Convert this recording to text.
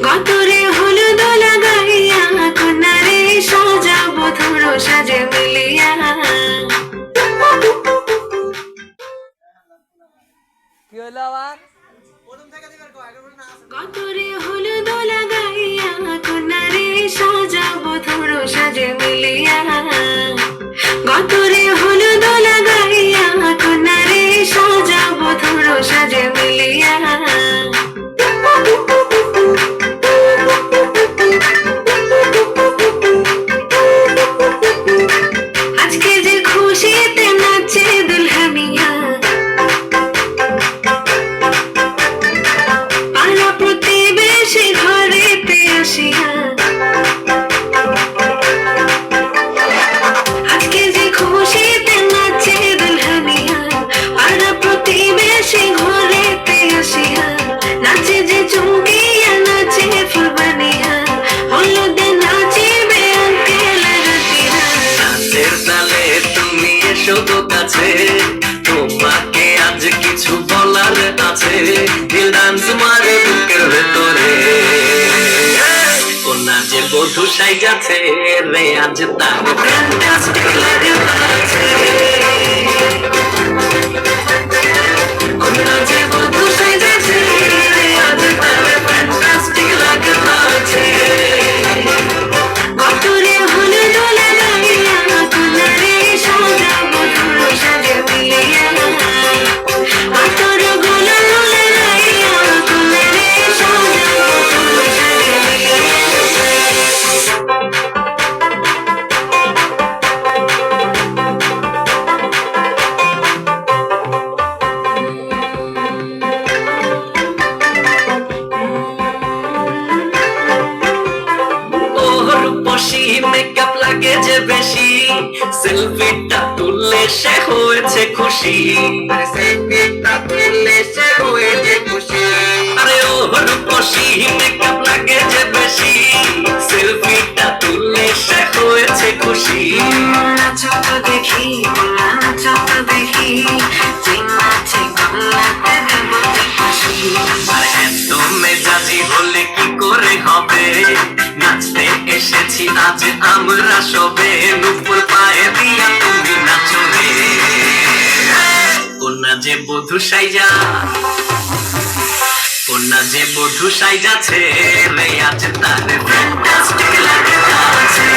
গতরে হলুদ লাগাইয়া কন্যারে সাজাবো ধরো সাজে মিলিয়া। কি হলো আবার? গতরে হলুদ লাগাইয়া কন্যারে সাজাবো ধরো সাজে মিলিয়া। গতরে হলুদ লাগাইয়া কন্যারে সাজাবো ধরো সাজে মিলিয়া। আজকে যে খুশিতে নাচে দুলহানিয়া, পাড়া প্রতিবেশী ঘরেতে আসিয়া। আজকে যে খুশিতে নাচে দুলহানিয়া, পাড়া প্রতিবেশী ঘরেতে আসিয়া। নাচে যে চুমকিয়া নাচে ফুলবানিয়া, হলুদে নাচিবে আঙ্কেল রাতিরা। নাচের তালে তুমি এসো তো কাছে, তোমাকে আজ কিছু বলার আছে। দিল ডান্স মারে বুকের ভেতরে, কন্যা যে বধূ সাইজাছে রে আজ তার ফ্যান্টাস্টিক লাগছে। কন্যা যে বধূ সাইজাছে রে আজ তার ফ্যান্টাস্টিক লাগছে। গতরে হলুদ লাগাইয়া কন্যারে সাজাবো ধরো সাজে মিলিয়া। গতরে গোলাল লাগাইয়া কন্যারে সাজাবো ধরো সাজে মিলিয়া। রূপসী মেকআপ লাগে যে বেশি, সেলফিটা তুললে সে হয়েছে খুশি। সেলফিটা তুললে সে হয়েছে খুশি। আরে ও রূপসী মেকআপ লাগে যে বেশি, সেলফিটা তুললে সে হয়েছে খুশি। নাচো তো দেখি নাচো তো দেখি, যে নাচে গোলাতে দেবো খুশি। আর এত মেজাজি হলে কি করে হবে, নাচতে এসেছি আজ আমরা সবে। নুপুর পায়ে দিয়া তুমি নাচো রে, কন্যা যে বধূ সাইজা, কন্যা যে বধূ সাইজাছে রে আজ তার ফ্যান্টাস্টিক লাগছে।